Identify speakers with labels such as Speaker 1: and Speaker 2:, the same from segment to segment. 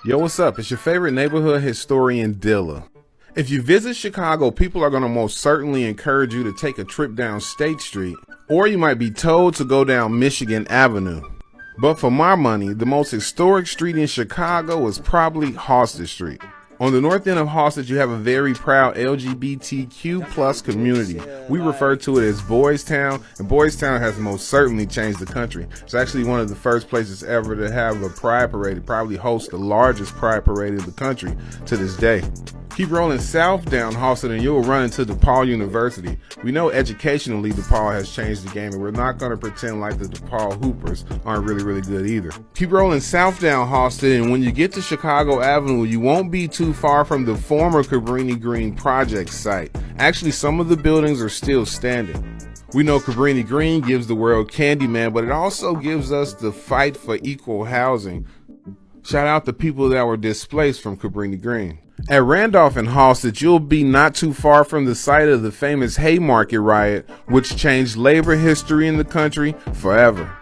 Speaker 1: Yo, what's up? It's your favorite neighborhood historian, Dilla. If you visit Chicago, people are going to most certainly encourage you to take a trip down State Street, or you might be told to go down Michigan Avenue. But for my money, the most historic street in Chicago is probably Halsted Street. On the north end of Halsted, you have a very proud LGBTQ plus community. We refer to it as Boys Town, and Boys Town has most certainly changed the country. It's actually one of the first places ever to have a pride parade. It probably hosts the largest pride parade in the country to this day. Keep rolling south down Halsted and you'll run into Depaul University. We know educationally Depaul has changed the game, and we're not going to pretend like the Depaul Hoopers aren't really good either. Keep rolling south down Halsted, and when you get to Chicago Avenue, you won't be too far from the former Cabrini Green project site. Actually, some of the buildings are still standing. We know Cabrini Green gives the world Candyman, but it also gives us the fight for equal housing. Shout out to people that were displaced from Cabrini Green. At Randolph and Halsted, you'll be not too far from the site of the famous Haymarket riot, which changed labor history in the country forever.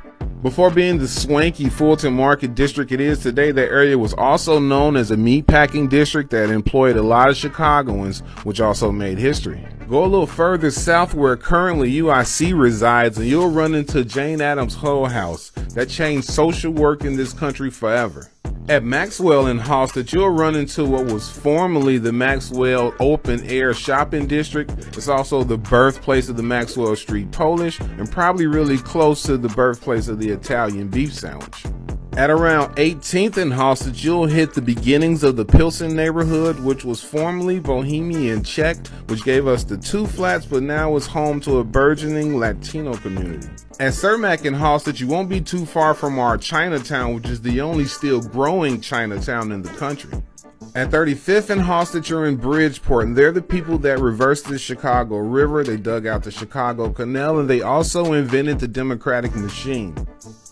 Speaker 1: Before being the swanky Fulton Market district it is today, the area was also known as a meatpacking district that employed a lot of Chicagoans, which also made history. Go a little further south where currently UIC resides and you'll run into Jane Addams Hull House that changed social work in this country forever. At Maxwell in Halsted, you'll run into what was formerly the Maxwell Open Air Shopping District. It's also the birthplace of the Maxwell Street Polish and probably really close to the birthplace of the Italian beef sandwich. At around 18th and Halsted, you'll hit the beginnings of the Pilsen neighborhood, which was formerly Bohemian Czech, which gave us the two flats, but now is home to a burgeoning Latino community. At Cermak and Halsted, you won't be too far from our Chinatown, which is the only still growing Chinatown in the country. At 35th and Halsted, you're in Bridgeport, and they're the people that reversed the Chicago River, they dug out the Chicago Canal, and they also invented the Democratic machine.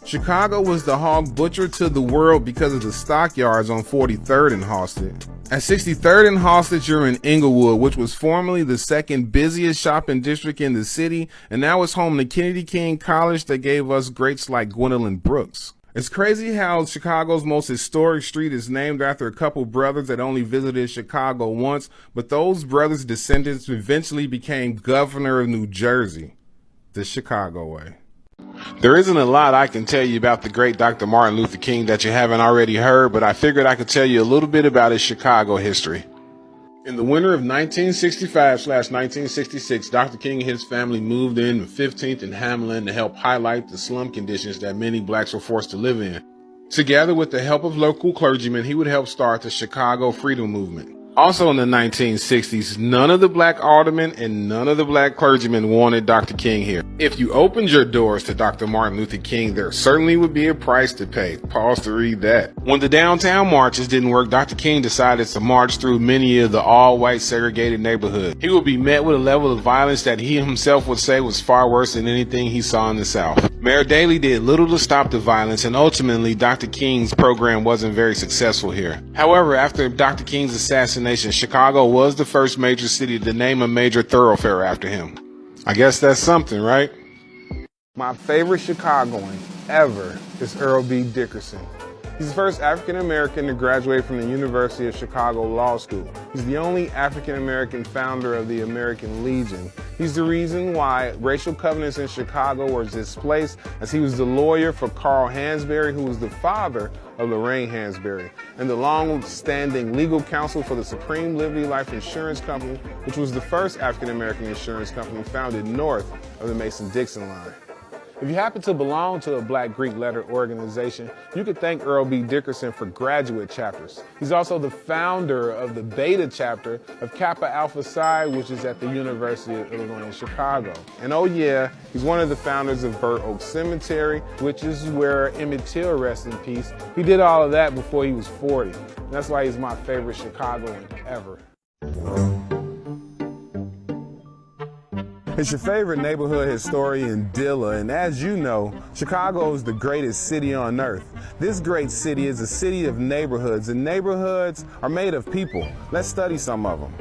Speaker 1: Chicago was the hog butcher to the world because of the stockyards on 43rd and Halsted. At 63rd and Halsted, you're in Inglewood, which was formerly the second busiest shopping district in the city, and now it's home to Kennedy King College that gave us greats like Gwendolyn Brooks. It's crazy how Chicago's most historic street is named after a couple brothers that only visited Chicago once, but those brothers' descendants eventually became governor of New Jersey, the Chicago way. There isn't a lot I can tell you about the great Dr. Martin Luther King that you haven't already heard, but I figured I could tell you a little bit about his Chicago history. In the winter of 1965/1966, Dr. King and his family moved in to 15th and Hamlin to help highlight the slum conditions that many blacks were forced to live in. Together with the help of local clergymen, he would help start the Chicago Freedom Movement. Also in the 1960s, none of the black aldermen and none of the black clergymen wanted Dr. King here. If you opened your doors to Dr. Martin Luther King, there certainly would be a price to pay. Pause to read that. When the downtown marches didn't work, Dr. King decided to march through many of the all-white segregated neighborhoods. He would be met with a level of violence that he himself would say was far worse than anything he saw in the South. Mayor Daley did little to stop the violence, and ultimately Dr. King's program wasn't very successful here. However, after Dr. King's assassination, Chicago was the first major city to name a major thoroughfare after him. I guess that's something, right? My favorite Chicagoan ever is Earl B. Dickerson. He's the first African-American to graduate from the University of Chicago Law School. He's the only African-American founder of the American Legion. He's the reason why racial covenants in Chicago were displaced, as he was the lawyer for Carl Hansberry, who was the father of Lorraine Hansberry, and the long-standing legal counsel for the Supreme Liberty Life Insurance Company, which was the first African-American insurance company founded north of the Mason-Dixon line. If you happen to belong to a Black Greek letter organization, you could thank Earl B. Dickerson for graduate chapters. He's also the founder of the Beta chapter of Kappa Alpha Psi, which is at the University of Illinois in Chicago. And oh yeah, he's one of the founders of Burr Oak Cemetery, which is where Emmett Till rests in peace. He did all of that before he was 40. That's why he's my favorite Chicagoan ever. It's your favorite neighborhood historian, Dilla, and as you know, Chicago is the greatest city on earth. This great city is a city of neighborhoods, and neighborhoods are made of people. Let's study some of them.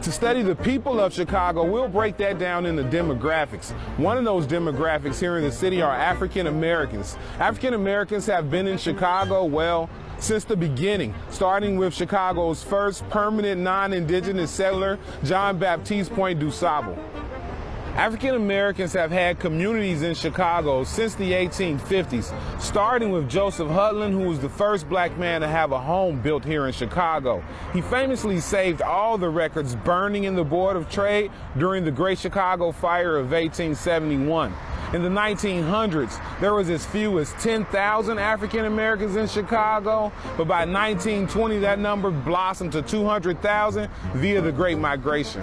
Speaker 1: To study the people of Chicago, we'll break that down into demographics. One of those demographics here in the city are African Americans. African Americans have been in Chicago, well, since the beginning, starting with Chicago's first permanent non-indigenous settler, John Baptiste Point DuSable. African Americans have had communities in Chicago since the 1850s, starting with Joseph Hudlin, who was the first black man to have a home built here in Chicago. He famously saved all the records burning in the Board of Trade during the Great Chicago Fire of 1871. In the 1900s, there was as few as 10,000 African Americans in Chicago, but by 1920, that number blossomed to 200,000 via the Great Migration.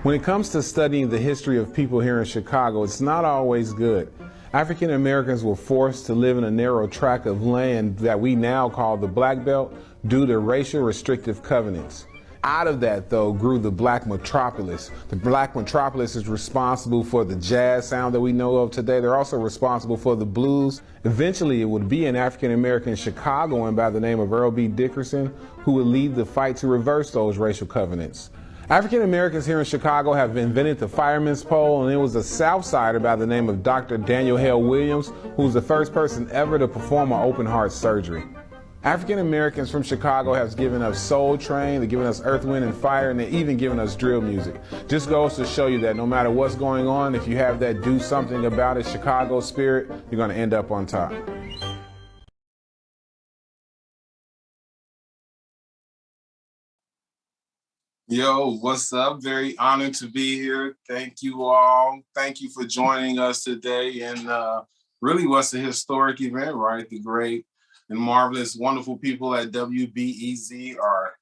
Speaker 1: When it comes to studying the history of people here in Chicago, it's not always good. African Americans were forced to live in a narrow tract of land that we now call the Black Belt due to racial restrictive covenants. Out of that, though, grew the Black metropolis. The Black metropolis is responsible for the jazz sound that we know of today. They're also responsible for the blues. Eventually, it would be an African American Chicagoan by the name of Earl B. Dickerson who would lead the fight to reverse those racial covenants. African Americans here in Chicago have invented the fireman's pole, and it was a South Sider by the name of Dr. Daniel Hale Williams who was the first person ever to perform an open heart surgery. African Americans from Chicago have given us Soul Train, they've given us Earth, Wind, and Fire, and they've even given us drill music. Just goes to show you that no matter what's going on, if you have that do something about it Chicago spirit, you're going to end up on top. Yo, what's up? Very honored to be here. Thank you all. Thank you for joining us today. And really what's a historic event, right? The great and marvelous, wonderful people at WBEZ are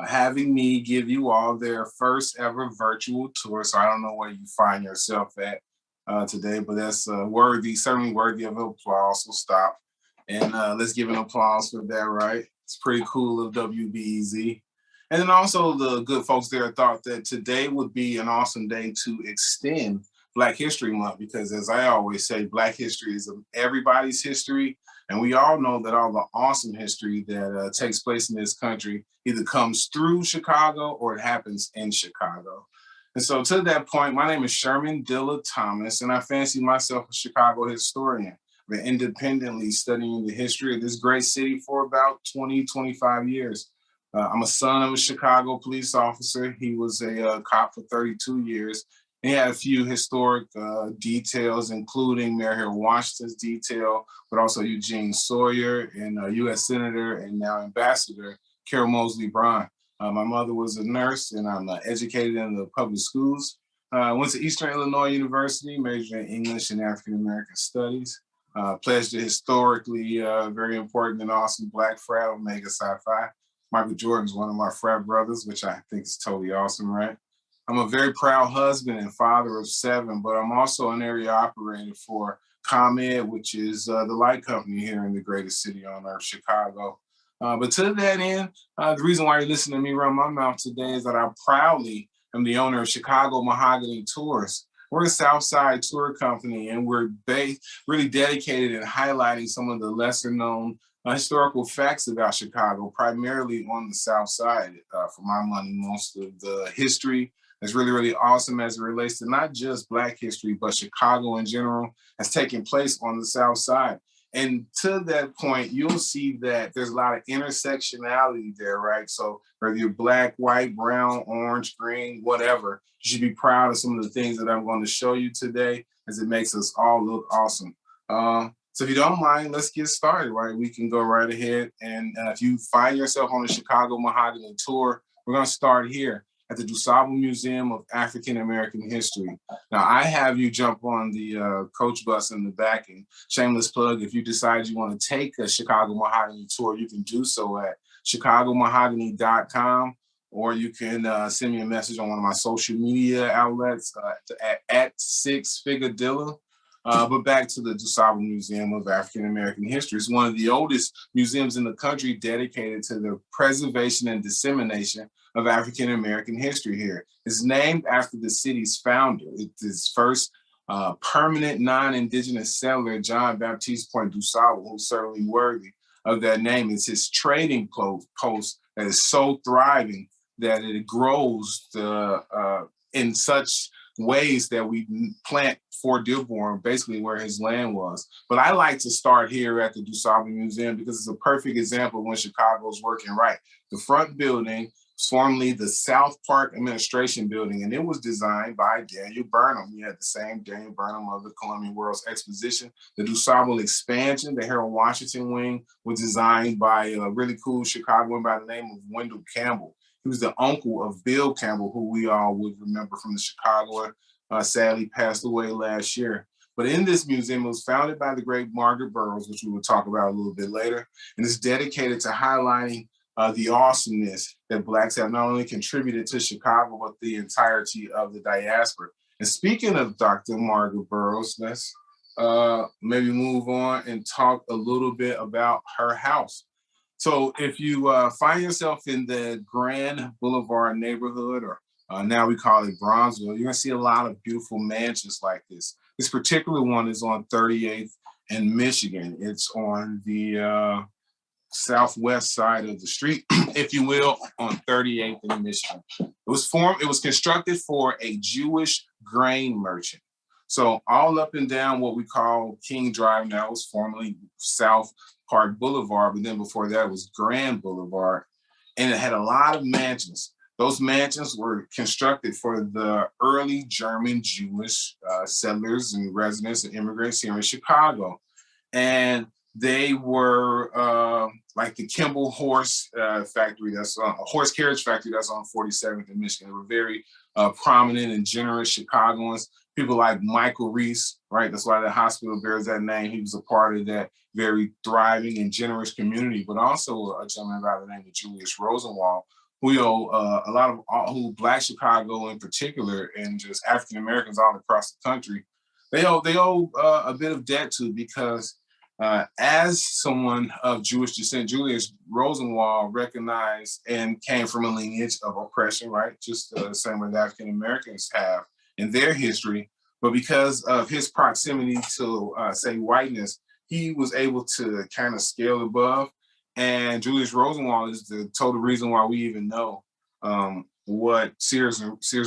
Speaker 1: having me give you all their first ever virtual tour. So I don't know where you find yourself at today, but that's certainly worthy of applause. So stop and let's give an applause for that, right? It's pretty cool of WBEZ. And then also the good folks there thought that today would be an awesome day to extend Black History Month, because as I always say, Black history is everybody's history. And we all know that all the awesome history that takes place in this country either comes through Chicago or it happens in Chicago. And so to that point, my name is Sherman Dilla Thomas, and I fancy myself a Chicago historian. I've been independently studying the history of this great city for about 20, 25 years. I'm a son of a Chicago police officer. He was a cop for 32 years. He had a few historic details, including Mayor Harold Washington's detail, but also Eugene Sawyer and U.S. Senator and now Ambassador Carol Moseley Braun. My mother was a nurse, and I'm educated in the public schools. Went to Eastern Illinois University, majored in English and African American Studies. Pledged a historically very important and awesome Black frat, Omega Psi Phi. Michael Jordan's one of my frat brothers, which I think is totally awesome, right? I'm a very proud husband and father of 7, but I'm also an area operator for ComEd, which is the light company here in the greatest city on earth, Chicago. But to that end, the reason why you're listening to me run my mouth today is that I proudly am the owner of Chicago Mahogany Tours. We're a Southside tour company, and we're really dedicated in highlighting some of the lesser known historical facts about Chicago, primarily on the South Side. For my money, most of the history is really, really awesome as it relates to not just Black history, but Chicago in general has taken place on the South Side. And to that point, you'll see that there's a lot of intersectionality there, right? So whether you're Black, white, brown, orange, green, whatever, you should be proud of some of the things that I'm going to show you today, as it makes us all look awesome. So if you don't mind, let's get started, right? We can go right ahead. And if you find yourself on the Chicago Mahogany Tour, we're going to start here at the DuSable Museum of African American History. Now, I have you jump on the coach bus in the back, and shameless plug, if you decide you want to take a Chicago Mahogany Tour, you can do so at chicagomahogany.com, or you can send me a message on one of my social media outlets at Six Figure Dilla. But back to the DuSable Museum of African American History. It's one of the oldest museums in the country dedicated to the preservation and dissemination of African American history here. It's named after the city's founder. It's its first permanent non-indigenous settler, John Baptiste Point DuSable, who's certainly worthy of that name. It's his trading post that is so thriving that it grows in such ways that we plant Fort Dearborn, basically where his land was. But I like to start here at the DuSable Museum because it's a perfect example of when Chicago's working right. The front building was formerly the South Park Administration Building, and it was designed by Daniel Burnham. You had the same Daniel Burnham of the Columbian World's Exposition. The DuSable expansion, the Harold Washington wing, was designed by a really cool Chicagoan by the name of Wendell Campbell. He was the uncle of Bill Campbell, who we all would remember from the Chicago, sadly passed away last year. But in this museum, it was founded by the great Margaret Burroughs, which we will talk about a little bit later, and it's dedicated to highlighting the awesomeness that Blacks have not only contributed to Chicago, but the entirety of the diaspora. And speaking of Dr. Margaret Burroughs, let's maybe move on and talk a little bit about her house. So if you find yourself in the Grand Boulevard neighborhood, or now we call it Bronzeville, you're gonna see a lot of beautiful mansions like this. This particular one is on 38th and Michigan. It's on the southwest side of the street, if you will, on 38th and Michigan. It was constructed for a Jewish grain merchant. So all up and down what we call King Drive now was formerly South Park Boulevard, but then before that was Grand Boulevard. And it had a lot of mansions. Those mansions were constructed for the early German Jewish settlers and residents and immigrants here in Chicago. And they were like the Kimball horse factory, that's a horse carriage factory that's on 47th in Michigan. They were very prominent and generous Chicagoans. People like Michael Reese, right? That's why the hospital bears that name. He was a part of that very thriving and generous community, but also a gentleman by the name of Julius Rosenwald, who owe a lot of who Black Chicago in particular, and just African Americans all across the country, they owe a bit of debt to, because as someone of Jewish descent, Julius Rosenwald recognized and came from a lineage of oppression, right? Just the same way the African Americans have in their history. But because of his proximity to, say, whiteness, he was able to kind of scale above. And Julius Rosenwald is the total reason why we even know what Sears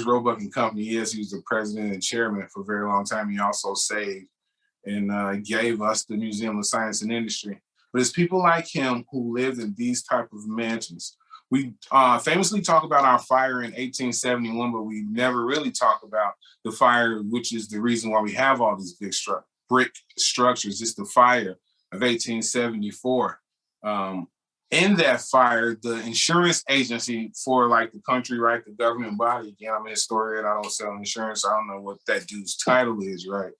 Speaker 1: Roebuck and Company is. He was the president and chairman for a very long time. He also saved and gave us the Museum of Science and Industry. But it's people like him who lived in these type of mansions. We famously talk about our fire in 1871, but we never really talk about the fire, which is the reason why we have all these big brick structures. It's the fire of 1874. In that fire, the insurance agency for like the country, right, the government body, again, I'm a historian, I don't sell insurance, I don't know what that dude's title is, right?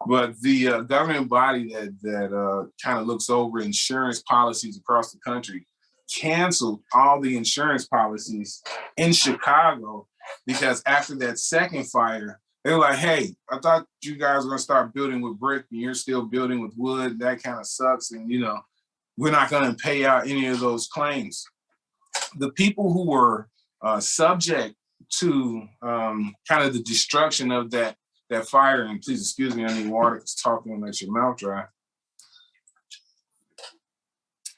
Speaker 1: But the government body that kind of looks over insurance policies across the country canceled all the insurance policies in Chicago, because after that second fire, they were like, hey, I thought you guys were gonna start building with brick and you're still building with wood. That kind of sucks. And, you know, we're not gonna pay out any of those claims. The people who were subject to kind of the destruction of that fire, and please excuse me, I need water because talking will let your mouth dry.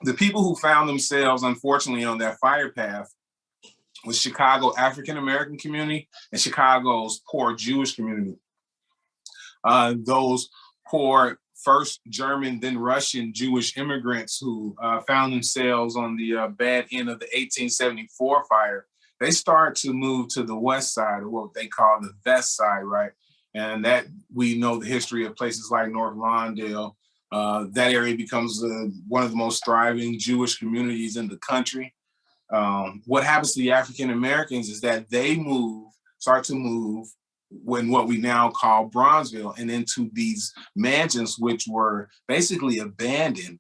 Speaker 1: The people who found themselves, unfortunately, on that fire path was Chicago African-American community and Chicago's poor Jewish community. Those poor first German, then Russian Jewish immigrants who found themselves on the bad end of the 1874 fire, they start to move to the west side, or what they call the Vest Side, right? And that we know the history of places like North Lawndale. That area becomes one of the most thriving Jewish communities in the country. What happens to the African Americans is that they start to move when what we now call Bronzeville, and into these mansions, which were basically abandoned.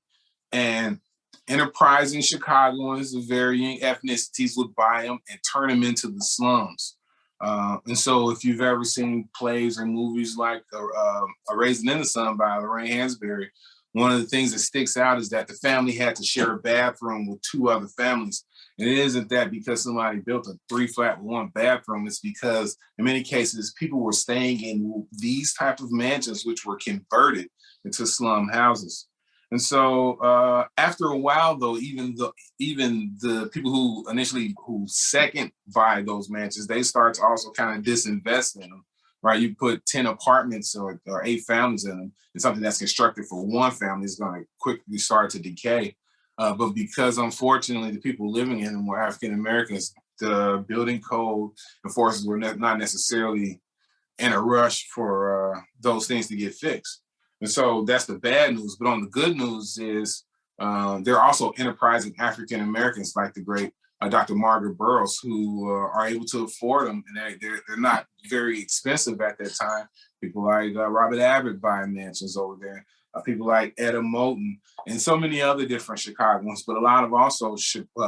Speaker 1: And enterprising Chicagoans of varying ethnicities would buy them and turn them into the slums. And so if you've ever seen plays or movies like A Raisin in the Sun by Lorraine Hansberry, one of the things that sticks out is that the family had to share a bathroom with two other families. And it isn't that because somebody built a 3-flat with one bathroom. It's because in many cases, people were staying in these type of mansions, which were converted into slum houses. And so after a while, though, even the people who second buy those mansions, they start to also kind of disinvest in them.
Speaker 2: right? You put 10 apartments or 8 families in them, and something that's constructed for one family is going to quickly start to decay. But because, unfortunately, the people living in them were African Americans, the building code enforcers were not necessarily in a rush for those things to get fixed. And so that's the bad news. But on the good news is there are also enterprising African Americans like the great Dr. Margaret Burroughs who are able to afford them, and they're not very expensive at that time. People like Robert Abbott buying mansions over there. People like Etta Moulton and so many other different Chicagoans, but a lot of also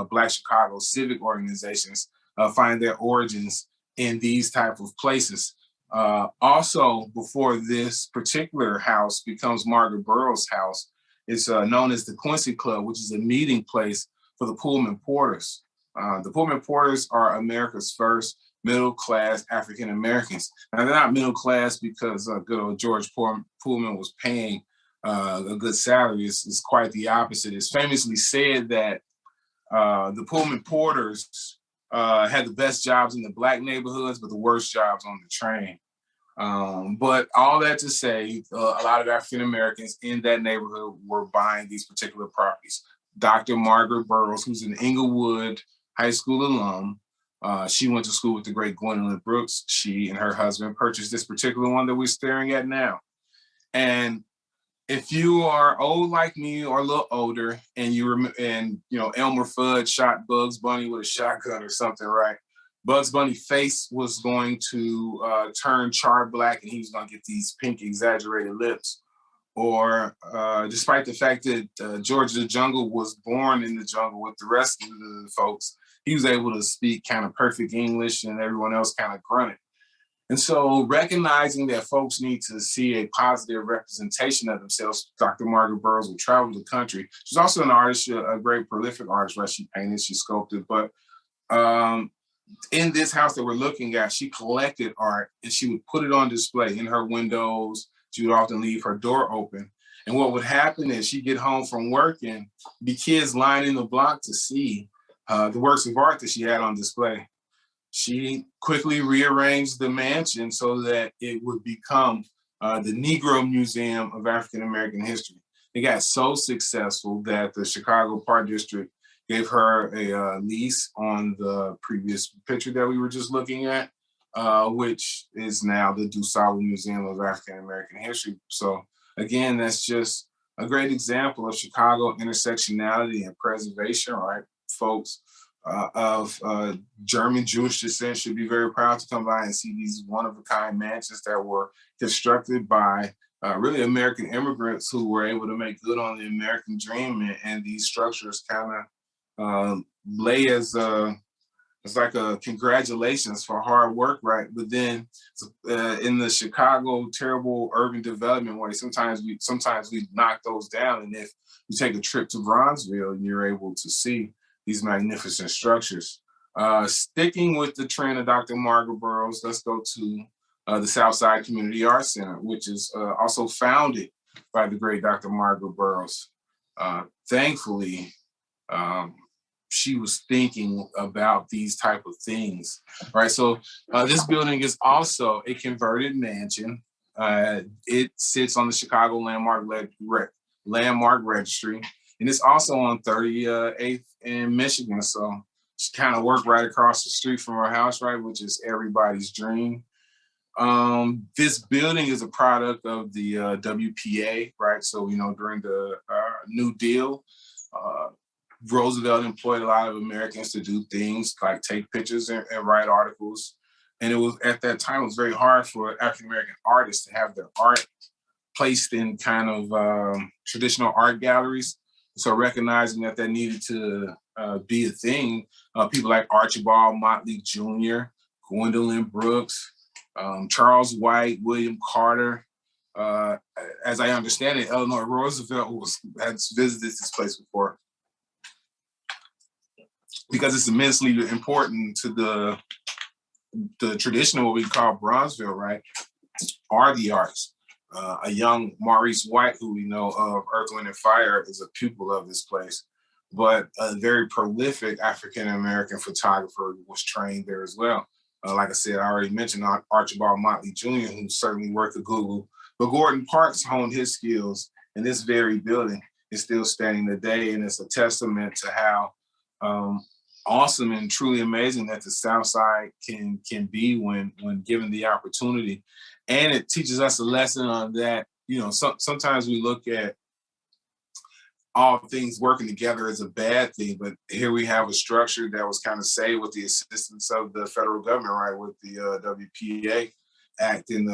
Speaker 2: Black Chicago civic organizations find their origins in these type of places. Also, before this particular house becomes Margaret Burroughs' house, it's known as the Quincy Club, which is a meeting place for the Pullman Porters. The Pullman Porters are America's first middle-class African Americans. Now, they're not middle class because good old George Pullman was paying a good salary. It's quite the opposite. It's famously said that the Pullman Porters had the best jobs in the Black neighborhoods, but the worst jobs on the train. But all that to say, a lot of African Americans in that neighborhood were buying these particular properties. Dr. Margaret Burroughs, who's an Inglewood High School alum, she went to school with the great Gwendolyn Brooks. She and her husband purchased this particular one that we're staring at now. And if you are old like me or a little older, and Elmer Fudd shot Bugs Bunny with a shotgun or something, right? Bugs Bunny's face was going to turn charred black, and he was going to get these pink exaggerated lips. Or despite the fact that George the Jungle was born in the jungle with the rest of the folks, he was able to speak kind of perfect English, and everyone else kind of grunted. And so recognizing that folks need to see a positive representation of themselves, Dr. Margaret Burroughs would travel the country. She's also an artist, a great prolific artist, right? She painted, she sculpted, but in this house that we're looking at, she collected art and she would put it on display in her windows. She would often leave her door open. And what would happen is she'd get home from work and be kids lining the block to see the works of art that she had on display. She quickly rearranged the mansion so that it would become the Negro Museum of African American History. It got so successful that the Chicago Park District gave her a lease on the previous picture that we were just looking at, which is now the DuSable Museum of African American History. So again, that's just a great example of Chicago intersectionality and preservation, right? Folks of German Jewish descent should be very proud to come by and see these one-of-a-kind mansions that were constructed by really American immigrants who were able to make good on the American dream, and these structures kind of lay as it's like a congratulations for hard work, right? But then in the Chicago terrible urban development way, sometimes we knock those down. And if you take a trip to Bronzeville, you're able to see these magnificent structures. Sticking with the trend of Dr. Margaret Burroughs, let's go to the Southside Community Arts Center, which is also founded by the great Dr. Margaret Burroughs. Thankfully, she was thinking about these type of things, right? So this building is also a converted mansion. It sits on the Chicago Landmark Registry, and it's also on 38th in Michigan. So she kind of worked right across the street from her house, right, which is everybody's dream. This building is a product of the WPA, right? So, during the New Deal, Roosevelt employed a lot of Americans to do things like take pictures and write articles. And it was at that time, it was very hard for African-American artists to have their art placed in kind of traditional art galleries. So recognizing that needed to be a thing, people like Archibald Motley Jr., Gwendolyn Brooks, Charles White, William Carter. As I understand it, Eleanor Roosevelt has visited this place before, because it's immensely important to the tradition of what we call Bronzeville, right, are the arts. A young Maurice White, who we know of Earth, Wind, and Fire, is a pupil of this place, but a very prolific African-American photographer was trained there as well. Like I said, I already mentioned Archibald Motley Jr., who's certainly worth a Google. But Gordon Parks honed his skills in this very building. Is still standing today, and it's a testament to how awesome and truly amazing that the South Side can be when given the opportunity. And it teaches us a lesson on that. Sometimes we look at all things working together as a bad thing, but here we have a structure that was kind of saved with the assistance of the federal government, right, with the WPA Act and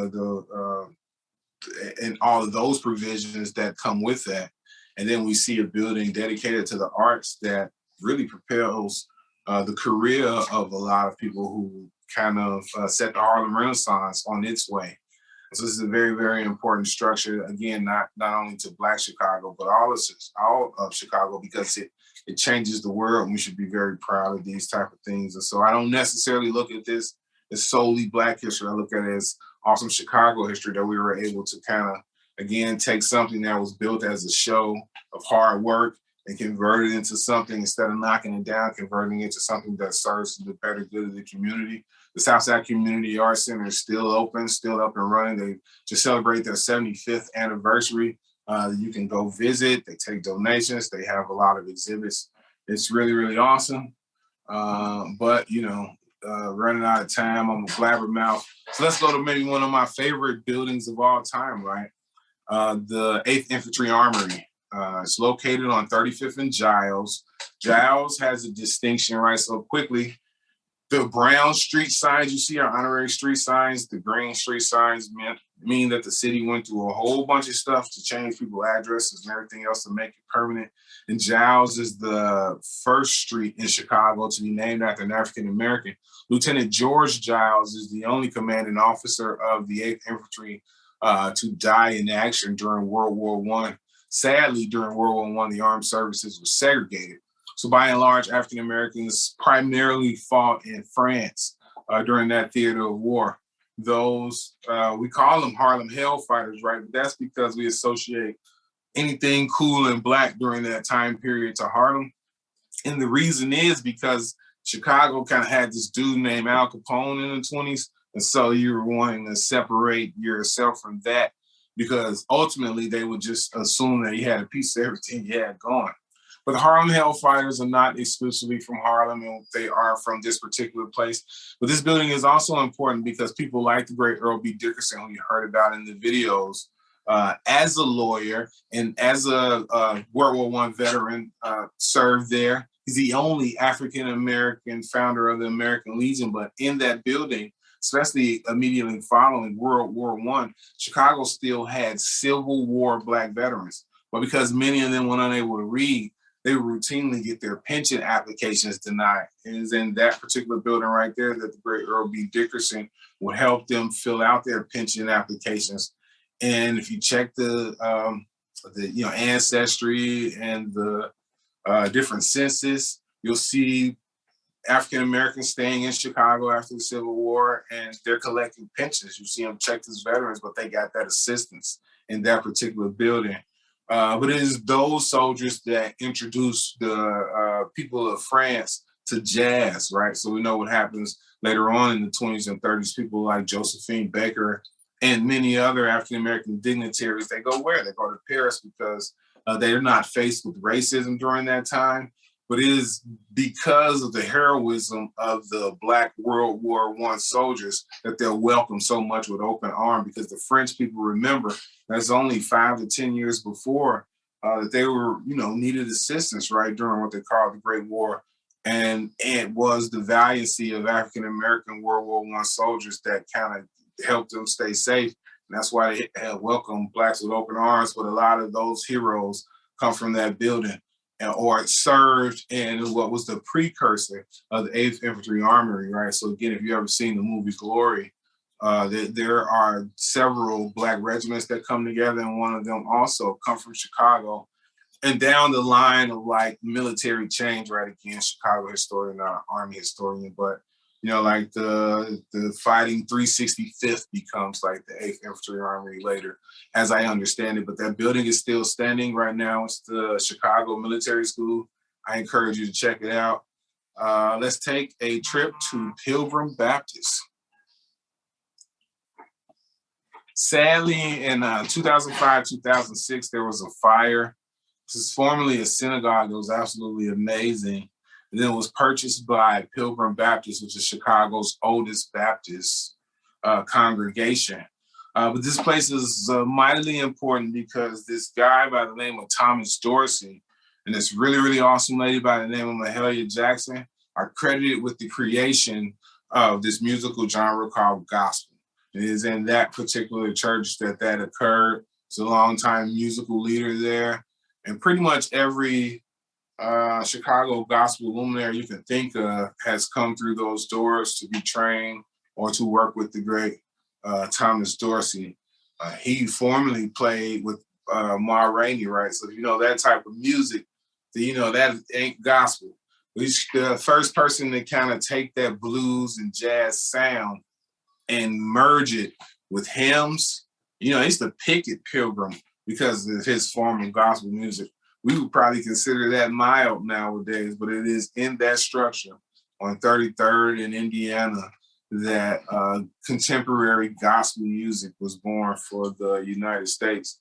Speaker 2: and all of those provisions that come with that. And then we see a building dedicated to the arts that really propels the career of a lot of people who kind of set the Harlem Renaissance on its way. So this is a very, very important structure. Again, not only to Black Chicago, but all of Chicago, because it changes the world, and we should be very proud of these type of things. And so I don't necessarily look at this as solely Black history. I look at it as awesome Chicago history that we were able to kind of, again, take something that was built as a show of hard work and convert it into something, instead of knocking it down, converting it into something that serves the better good of the community. The Southside Community Arts Center is still open, still up and running. They just celebrate their 75th anniversary. You can go visit. They take donations. They have a lot of exhibits. It's really, really awesome. But running out of time, I'm a blabbermouth. So let's go to maybe one of my favorite buildings of all time, right? The 8th Infantry Armory. It's located on 35th and Giles. Giles has a distinction, right? So quickly, the brown street signs you see are honorary street signs. The green street signs mean that the city went through a whole bunch of stuff to change people's addresses and everything else to make it permanent. And Giles is the first street in Chicago to be named after an African-American. Lieutenant George Giles is the only commanding officer of the 8th Infantry to die in action during World War I. Sadly, during World War I, the armed services were segregated. So by and large, African-Americans primarily fought in France during that theater of war. Those, we call them Harlem Hellfighters, right? But that's because we associate anything cool and Black during that time period to Harlem. And the reason is because Chicago kind of had this dude named Al Capone in the 20s. And so you were wanting to separate yourself from that, because ultimately they would just assume that he had a piece of everything he had going. But the Harlem Hellfighters are not exclusively from Harlem, and they are from this particular place. But this building is also important because people like the great Earl B. Dickerson, who you heard about in the videos, as a lawyer and as a World War I veteran, served there. He's the only African-American founder of the American Legion, but in that building, especially immediately following World War I, Chicago still had Civil War Black veterans. But because many of them were unable to read, they would routinely get their pension applications denied. And it's in that particular building right there that the great Earl B. Dickerson would help them fill out their pension applications. And if you check the ancestry and the different census, you'll see African Americans staying in Chicago after the Civil War, and they're collecting pensions. You see them checked as veterans, but they got that assistance in that particular building. But it is those soldiers that introduced the people of France to jazz, right? So we know what happens later on in the 20s and 30s. People like Josephine Baker and many other African-American dignitaries, they go where? They go to Paris because they're not faced with racism during that time. But it is because of the heroism of the Black World War I soldiers that they're welcomed so much with open arms, because the French people remember that's only 5 to 10 years before that they were, needed assistance, right, during what they called the Great War. And it was the valiancy of African-American World War I soldiers that kind of helped them stay safe. And that's why they welcomed Blacks with open arms. But a lot of those heroes come from that building, or served in what was the precursor of the 8th Infantry Armory, right? So again, if you ever seen the movie Glory, there are several Black regiments that come together, and one of them also come from Chicago. And down the line of like military change, right? Again, Chicago historian, not Army historian, but like the fighting 365th becomes like the 8th Infantry Armory later, as I understand it. But that building is still standing right now. It's the Chicago Military School. I encourage you to check it out. Let's take a trip to Pilgrim Baptist. Sadly, in 2005, 2006, there was a fire. This is formerly a synagogue. It was absolutely amazing. And then it was purchased by Pilgrim Baptist, which is Chicago's oldest Baptist congregation. But this place is mightily important because this guy by the name of Thomas Dorsey and this really, really awesome lady by the name of Mahalia Jackson are credited with the creation of this musical genre called gospel. It is in that particular church that occurred. It's a longtime musical leader there. And pretty much every Chicago gospel luminary you can think of has come through those doors to be trained or to work with the great Thomas Dorsey. He formerly played with Ma Rainey, right? So if you know that type of music, then you know that ain't gospel. He's the first person to kind of take that blues and jazz sound and merge it with hymns. You know, I used to pick at Pilgrim because of his form of gospel music. We would probably consider that mild nowadays, but it is in that structure on 33rd in Indiana that contemporary gospel music was born for the United States.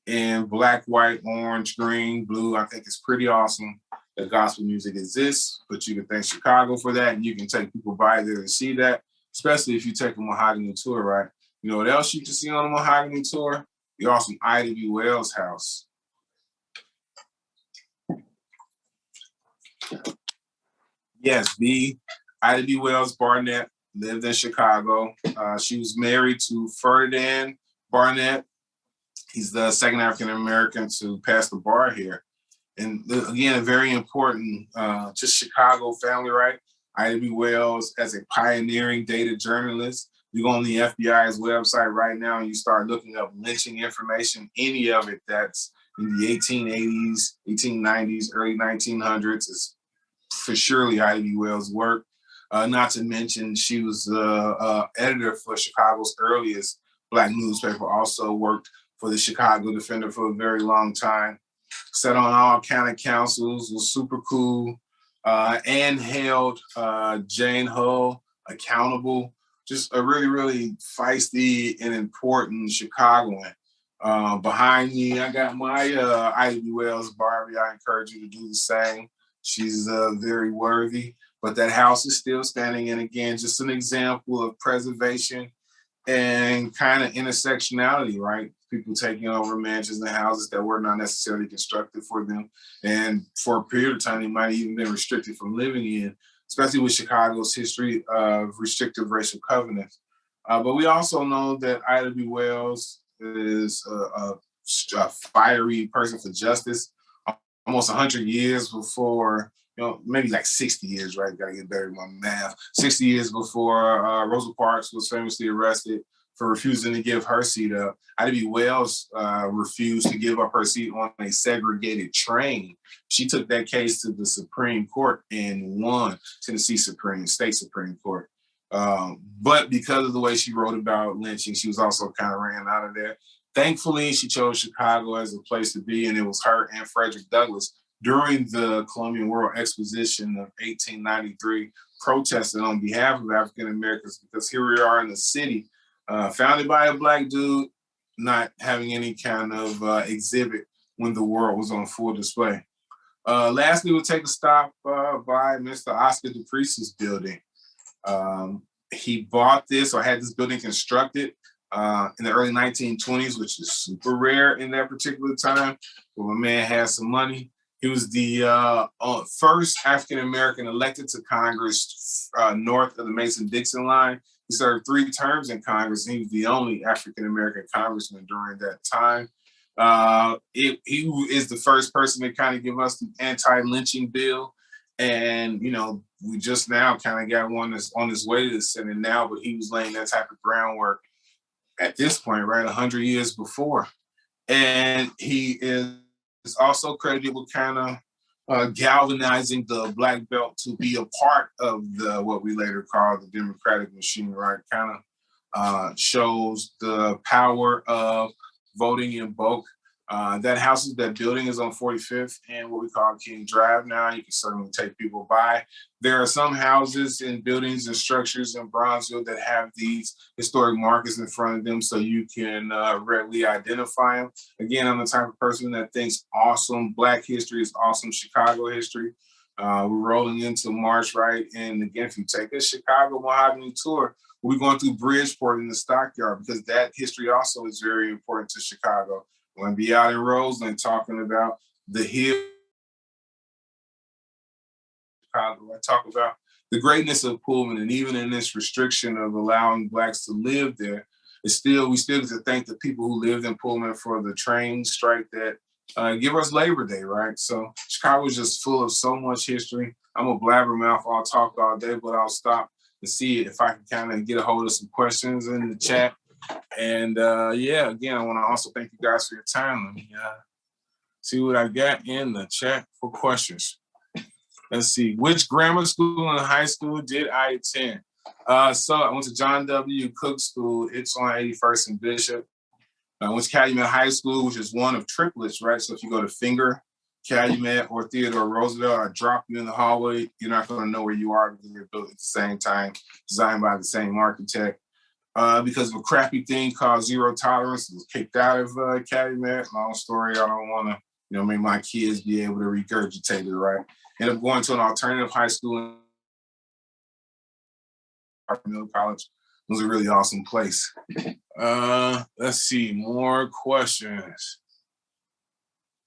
Speaker 2: In black, white, orange, green, blue, I think it's pretty awesome that gospel music exists, but you can thank Chicago for that, and you can take people by there to see that, especially if you take a Mahogany tour, right? You know what else you can see on a Mahogany tour? The awesome Ida B. Wells house. Yes, the Ida B. Wells Barnett lived in Chicago. She was married to Ferdinand Barnett. He's the second African-American to pass the bar here. And again, a very important, just Chicago family, right? Ida B. Wells as a pioneering data journalist. You go on the FBI's website right now and you start looking up lynching information, any of it that's in the 1880s, 1890s, early 1900s is for surely Ida B. Wells' work. Not to mention she was the editor for Chicago's earliest Black newspaper, also worked for the Chicago Defender for a very long time. Sat on all kind of councils, was super cool, and held Jane Hull accountable. Just a really, really feisty and important Chicagoan. Behind me, I got my Ida B. Wells Barbie. I encourage you to do the same. She's very worthy, but that house is still standing. And again, just an example of preservation and kind of intersectionality, right? People taking over mansions and houses that were not necessarily constructed for them. And for a period of time, they might have even been restricted from living in, especially with Chicago's history of restrictive racial covenants. But we also know that Ida B. Wells is a fiery person for justice. Almost 100 years before, you know, maybe like 60 years, right? Gotta get better at my math. 60 years before Rosa Parks was famously arrested for refusing to give her seat up. Ida B. Wells refused to give up her seat on a segregated train. She took that case to the Supreme Court and won Tennessee State Supreme Court. But because of the way she wrote about lynching, she was also kind of ran out of there. Thankfully, she chose Chicago as a place to be, and it was her and Frederick Douglass during the Columbian World Exposition of 1893 protested on behalf of African Americans, because here we are in the city, founded by a Black dude, not having any kind of exhibit when the world was on full display. Lastly, we'll take a stop by Mr. Oscar DePriest's building. He bought this or had this building constructed in the early 1920s, which is super rare in that particular time, where a man had some money. He was the first African-American elected to Congress north of the Mason-Dixon line. He served 3 terms in Congress, and he was the only African-American congressman during that time. He is the first person to kind of give us the anti-lynching bill. And, you know, we just now kind of got one that's on his way to the Senate now, but he was laying that type of groundwork at this point, right, 100 years before. And he is also credited with kind of galvanizing the Black belt to be a part of the what we later call the Democratic machine, right? Kind of shows the power of voting in bulk. That building is on 45th and what we call King Drive now. You can certainly take people by. There are some houses and buildings and structures in Bronzeville that have these historic markers in front of them so you can readily identify them. Again, I'm the type of person that thinks awesome Black history is awesome Chicago history. We're rolling into March, right? And again, if you take a Chicago Mahogany tour, we're going through Bridgeport in the Stockyard because that history also is very important to Chicago. We're going to be out in Roseland talking about the hill. Chicago. I talk about the greatness of Pullman, and even in this restriction of allowing Blacks to live there, we still get to thank the people who lived in Pullman for the train strike that give us Labor Day, right? So Chicago is just full of so much history. I'm a blabbermouth. I'll talk all day, but I'll stop to see if I can kind of get a hold of some questions in the chat. And again, I want to also thank you guys for your time. Let me see what I got in the chat for questions. Let's see. Which grammar school and high school did I attend? So I went to John W. Cook School. It's on 81st and Bishop. I went to Calumet High School, which is one of triplets, right? So if you go to Finger, Calumet, or Theodore Roosevelt, I drop you in the hallway. You're not going to know where you are because they're built at the same time, designed by the same architect. Because of a crappy thing called zero tolerance, I was kicked out of Calumet. Long story, I don't want to, make my kids be able to regurgitate it, right? Ended up going to an alternative high school in Middle College. It was a really awesome place. Let's see, more questions.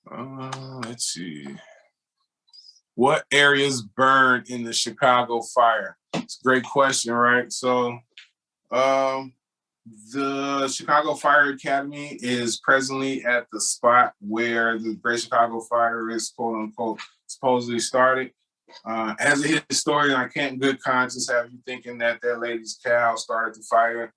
Speaker 2: Let's see. What areas burned in the Chicago fire? It's a great question, right? So the Chicago Fire Academy is presently at the spot where the Great Chicago Fire is, quote unquote, supposedly started. As a historian, I can't in good conscience have you thinking that lady's cow started the fire.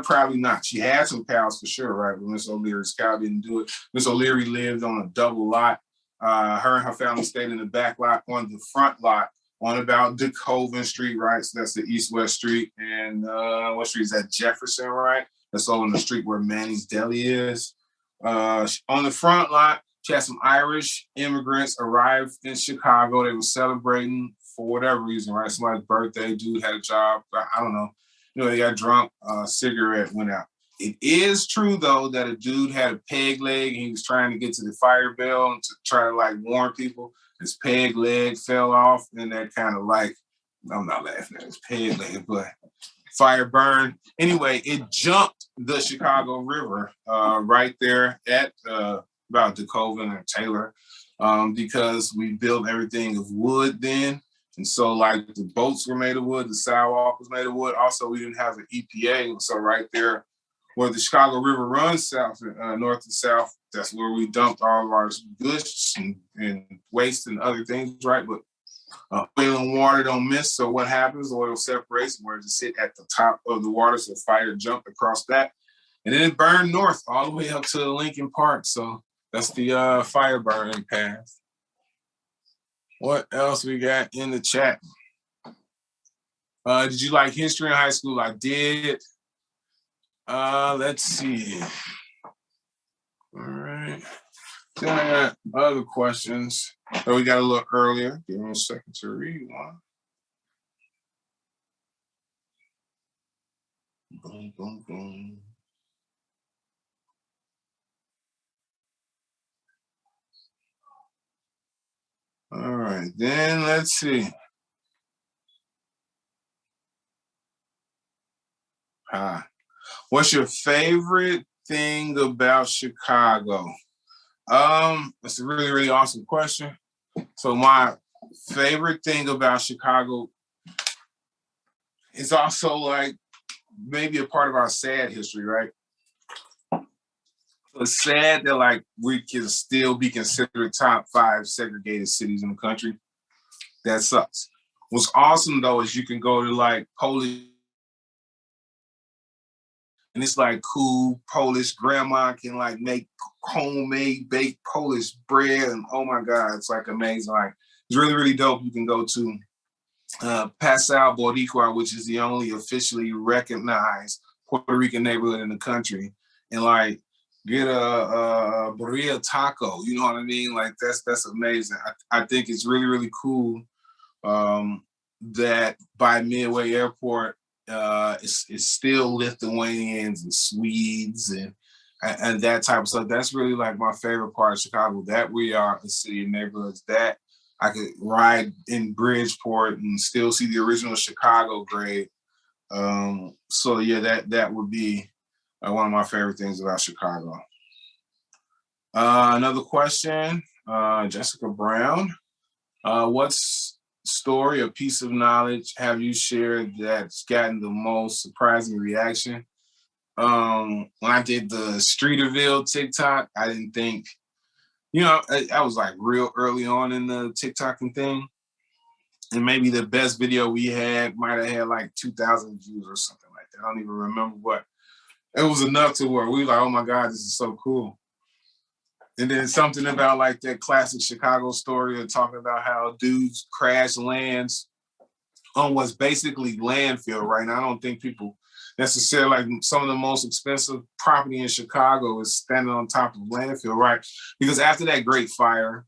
Speaker 2: Probably not. She had some cows for sure, right? But Miss O'Leary's cow didn't do it. Miss O'Leary lived on a double lot. Her and her family stayed in the back lot. On the front lot, on about DeCoven Street, right? So that's the east-west street. And what street is that? Jefferson, right? That's over on the street where Manny's Deli is. On the front lot, she had some Irish immigrants arrived in Chicago. They were celebrating for whatever reason, right? Somebody's birthday, dude had a job. I don't know. They got drunk, cigarette went out. It is true, though, that a dude had a peg leg and he was trying to get to the fire bell and to try to warn people. His peg leg fell off and that kind of I'm not laughing at his peg leg, but fire burned. Anyway, it jumped the Chicago River right there at about DeCoven and Taylor because we built everything of wood then. And so the boats were made of wood, the sidewalk was made of wood. Also, we didn't have an EPA. So right there where the Chicago River runs south, north and south, that's where we dumped all of our goods and waste and other things, right? But oil and water don't mix. So what happens? Oil separates and where to sit at the top of the water. So fire jumped across that. And then it burned north all the way up to Lincoln Park. So that's the fire burning path. What else we got in the chat? Did you like history in high school? I did. Let's see. All right. Then I got other questions that we got a little earlier. Give me a second to read one. Boom, boom, boom. All right, then let's see. What's your favorite thing about Chicago? That's a really, really awesome question. So my favorite thing about Chicago is also maybe a part of our sad history, right? It's sad that we can still be considered top 5 segregated cities in the country. That sucks. What's awesome though is you can go to Polish, and it's cool. Polish grandma can make homemade baked Polish bread, and oh my God, it's amazing. It's really, really dope. You can go to Paseo Boricua, which is the only officially recognized Puerto Rican neighborhood in the country, and get a burrito taco. You know what I mean? Like that's amazing. I think it's really, really cool that by Midway Airport, it's still Lithuanians and Swedes and that type of stuff. That's really like my favorite part of Chicago, that we are a city of neighborhoods, that I could ride in Bridgeport and still see the original Chicago grade. So yeah, that would be one of my favorite things about Chicago. Another question, Jessica Brown. What's story or piece of knowledge have you shared that's gotten the most surprising reaction? When I did the Streeterville TikTok, I didn't think, I was like real early on in the TikToking thing. And maybe the best video we had might have had like 2,000 views or something like that. I don't even remember, but it was enough to where we were like, oh my God, this is so cool. And then something about like that classic Chicago story of talking about how dudes crash lands on what's basically landfill right now. I don't think people necessarily, like, some of the most expensive property in Chicago is standing on top of landfill, right? Because after that Great Fire,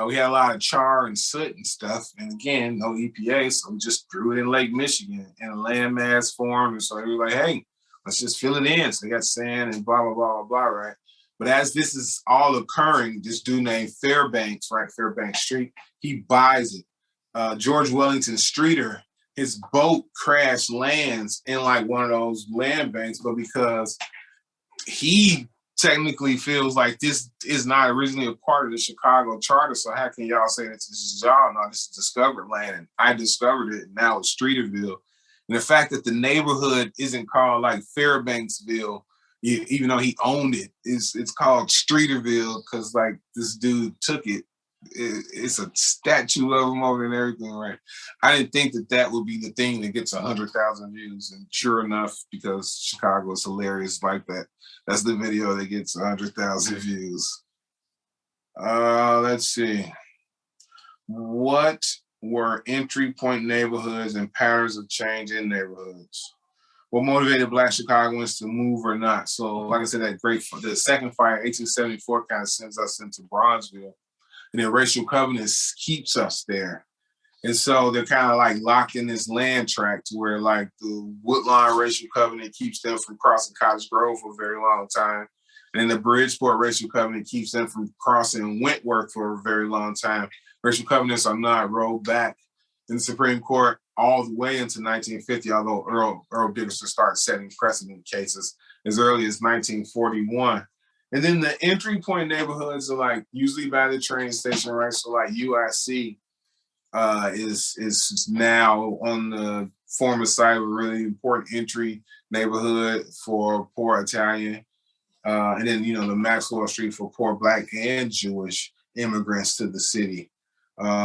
Speaker 2: we had a lot of char and soot and stuff. And again, no EPA, so we just threw it in Lake Michigan in a landmass form. And so they were like, hey, let's just fill it in. So they got sand and blah, blah, blah, blah, blah, right? But as this is all occurring, this dude named Fairbanks, right, Fairbanks Street, he buys it. George Wellington Streeter, his boat crash lands in like one of those land banks, but because he technically feels like this is not originally a part of the Chicago charter, so how can y'all say that this is y'all? No, this is discovered land, and I discovered it, and now it's Streeterville. And the fact that the neighborhood isn't called like Fairbanksville, even though he owned it, it's called Streeterville because like this dude took it. It's a statue of him over and everything, right? I didn't think that would be the thing that gets 100,000 views, and sure enough, because Chicago is hilarious like that, that's the video that gets 100,000 views. Let's see. What were entry point neighborhoods and patterns of change in neighborhoods? What motivated Black Chicagoans to move or not? So, like I said, the second fire, 1874, kind of sends us into Bronzeville. And then racial covenants keeps us there. And so they're kind of like locked in this land tract where like the Woodlawn racial covenant keeps them from crossing Cottage Grove for a very long time. And then the Bridgeport racial covenant keeps them from crossing Wentworth for a very long time. Racial covenants are not rolled back in the Supreme Court all the way into 1950, although Earl Dickerson started setting precedent cases as early as 1941. And then the entry point neighborhoods are like usually by the train station, right? So like UIC is now on the former site of a really important entry neighborhood for poor Italian. And then, the Maxwell Street for poor Black and Jewish immigrants to the city.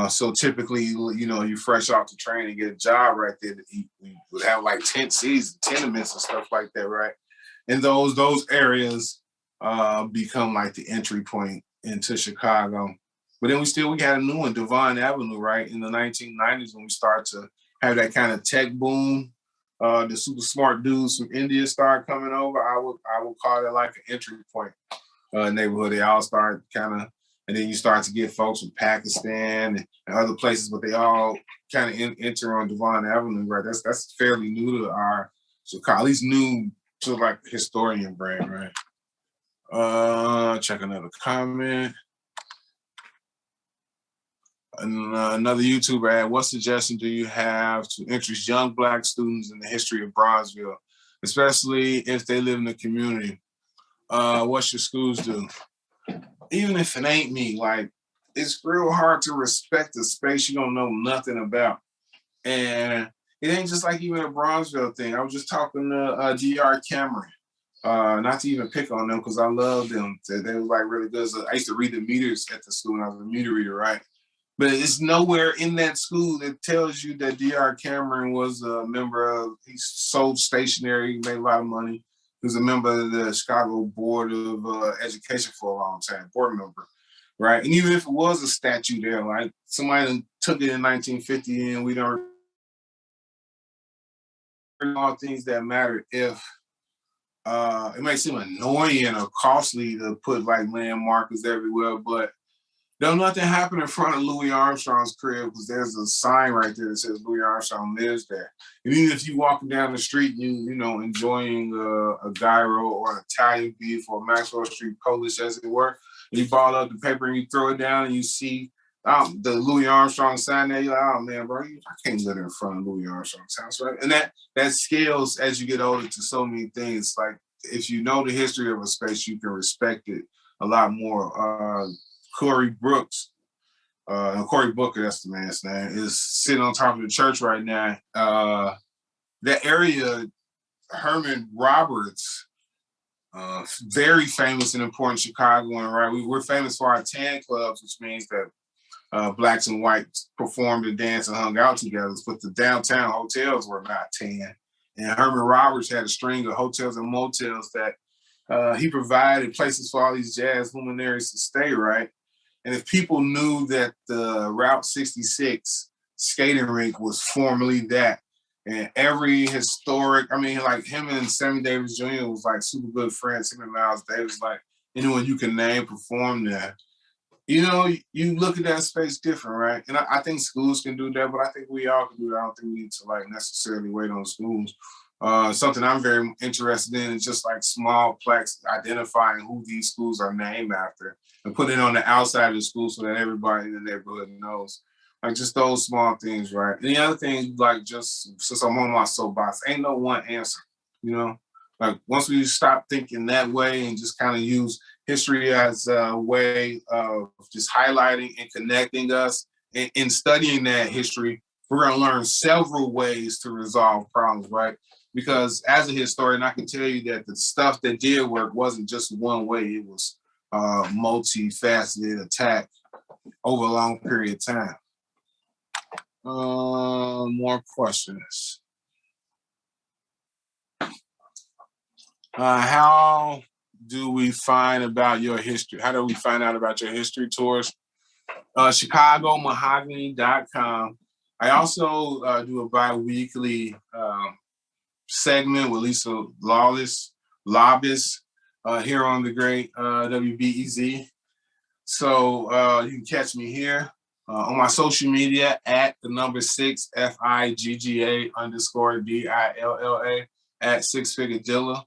Speaker 2: So typically, you fresh off the train and get a job right there to eat. We would have like tent cities, tenements and stuff like that, right? And those areas become like the entry point into Chicago. But then we had a new one, Devon Avenue, right? In the 1990s when we started to have that kind of tech boom, the super smart dudes from India started coming over. I would call that like an entry point neighborhood. They all start kind of, and then you start to get folks from Pakistan and other places, but they all kind of enter on Devon Avenue, right? That's fairly new to our Chicago, at least new to like historian brand, right? Check another comment. Another YouTuber ad, what suggestion do you have to interest young Black students in the history of Bronzeville, especially if they live in the community? What should schools do? Even if it ain't me, like, it's real hard to respect a space you don't know nothing about. And it ain't just like even a Bronzeville thing. I was just talking to DR Cameron. Not to even pick on them because I love them. They were like really good. So I used to read the meters at the school when I was a meter reader, right? But it's nowhere in that school that tells you that DR Cameron was a member of, he sold stationery, made a lot of money. He was a member of the Chicago Board of Education for a long time, board member, right? And even if it was a statue there, like somebody took it in 1950 and we don't all things that matter if It may seem annoying or costly to put like landmarkers everywhere, but don't nothing happen in front of Louis Armstrong's crib because there's a sign right there that says Louis Armstrong lives there. And even if you walking down the street, you know, enjoying a gyro or an Italian beef or Maxwell Street Polish, as it were, and you ball up the paper and you throw it down and you see the Louis Armstrong sign there, you're like, oh man, bro, I can't live in front of Louis Armstrong's house, right? And that scales as you get older to so many things. Like if you know the history of a space, you can respect it a lot more. Cory Brooks, Cory Booker, that's the man's name, is sitting on top of the church right now. That area, Herman Roberts, very famous and important Chicagoan, right? We're famous for our tan clubs, which means that blacks and whites performed and danced and hung out together, but the downtown hotels were not tan. And Herman Roberts had a string of hotels and motels that he provided places for all these jazz luminaries to stay, right? And if people knew that the Route 66 skating rink was formerly that, and every historic, I mean, like him and Sammy Davis Jr. was like super good friends, him and Miles Davis, like anyone you can name performed there. You know, you look at that space different, right? And I think schools can do that, but I think we all can do that. I don't think we need to like necessarily wait on schools. Something I'm very interested in is just like small plaques identifying who these schools are named after and put it on the outside of the school so that everybody in the neighborhood knows. Like just those small things, right? And the other thing, like just since I'm on my soapbox, ain't no one answer, you know? Like once we stop thinking that way and just kind of use history as a way of just highlighting and connecting us and in studying that history, we're going to learn several ways to resolve problems, right? Because as a historian, I can tell you that the stuff that did work wasn't just one way. It was multifaceted attack over a long period of time. More questions. How do we find about your history? How do we find out about your history tours? ChicagoMahogany.com. I also do a bi-weekly segment with Lisa Lawless here on the great WBEZ. So you can catch me here on my social media at the number 6 FIGGA_DILLA at Six Figure Dilla.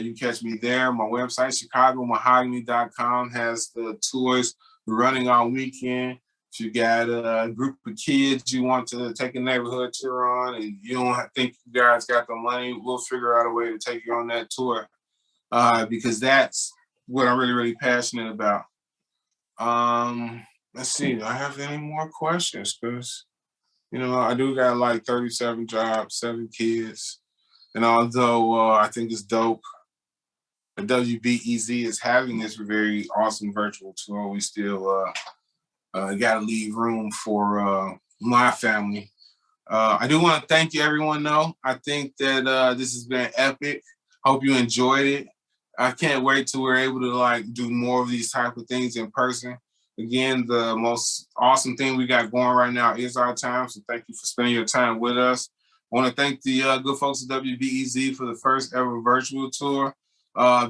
Speaker 2: You can catch me there. My website, ChicagoMahogany.com, has the tours running all weekend. If you got a group of kids you want to take a neighborhood tour on and you don't think you guys got the money, we'll figure out a way to take you on that tour because that's what I'm really, really passionate about. Let's see, do I have any more questions? Because, you know, I do got like 37 jobs, 7 kids. And although I think it's dope, the WBEZ is having this very awesome virtual tour, we still got to leave room for my family. I do want to thank you, everyone, though. I think that this has been epic. Hope you enjoyed it. I can't wait till we're able to like do more of these type of things in person. Again, the most awesome thing we got going right now is our time. So thank you for spending your time with us. I want to thank the good folks at WBEZ for the first ever virtual tour.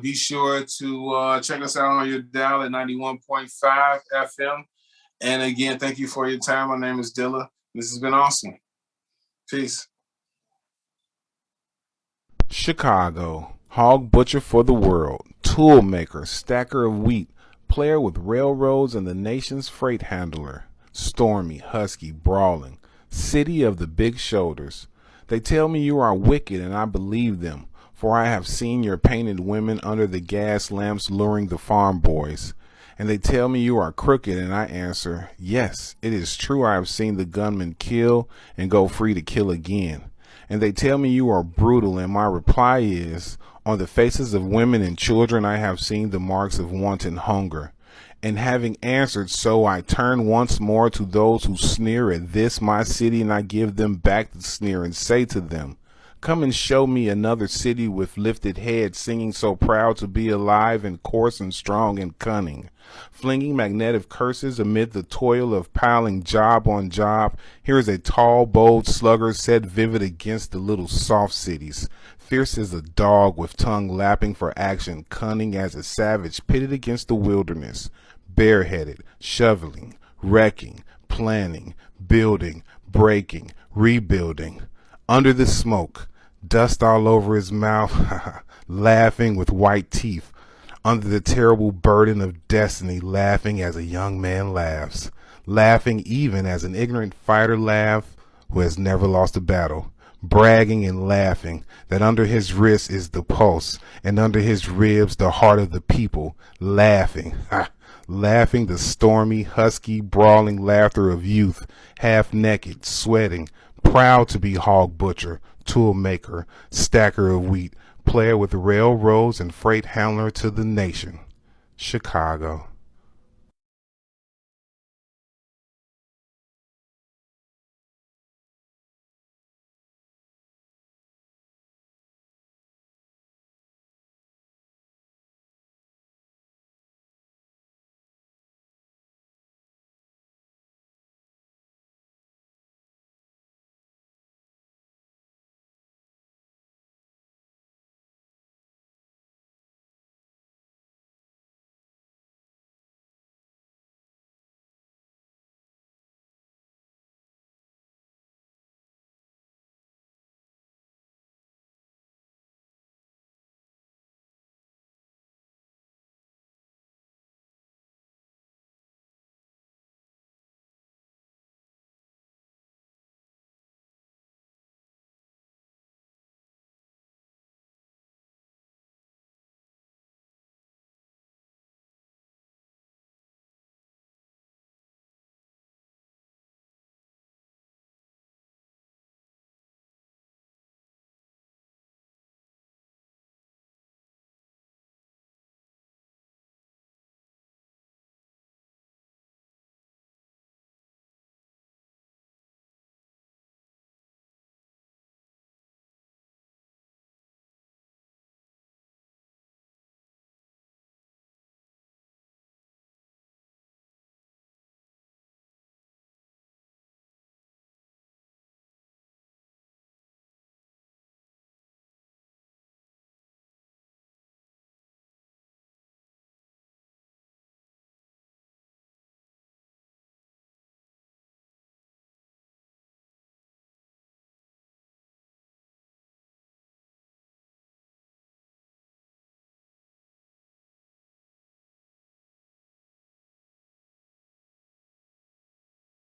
Speaker 2: Be sure to check us out on your dial at 91.5 FM. And again, thank you for your time. My name is Dilla. This has been awesome. Peace.
Speaker 1: Chicago, hog butcher for the world, tool maker, stacker of wheat, player with railroads and the nation's freight handler, stormy, husky, brawling, city of the big shoulders. They tell me you are wicked, and I believe them, for I have seen your painted women under the gas lamps luring the farm boys. And they tell me you are crooked, and I answer, yes, it is true. I have seen the gunman kill and go free to kill again. And they tell me you are brutal, and my reply is, on the faces of women and children I have seen the marks of wanton hunger. And having answered so, I turn once more to those who sneer at this my city, and I give them back the sneer and say to them, Come and show me another city with lifted head, singing so proud to be alive and coarse and strong and cunning. Flinging magnetic curses amid the toil of piling job on job, here is a tall, bold slugger set vivid against the little soft cities. Fierce as a dog with tongue lapping for action, cunning as a savage pitted against the wilderness. Bareheaded, shoveling, wrecking, planning, building, breaking, rebuilding. Under the smoke, dust all over his mouth, laughing with white teeth. Under the terrible burden of destiny, laughing as a young man laughs. Laughing even as an ignorant fighter laughs who has never lost a battle. Bragging and laughing that under his wrist is the pulse, and under his ribs the heart of the people. Laughing, laughing the stormy, husky, brawling laughter of youth, half naked, sweating, proud to be hog butcher, tool maker, stacker of wheat, player with railroads and freight handler to the nation. Chicago.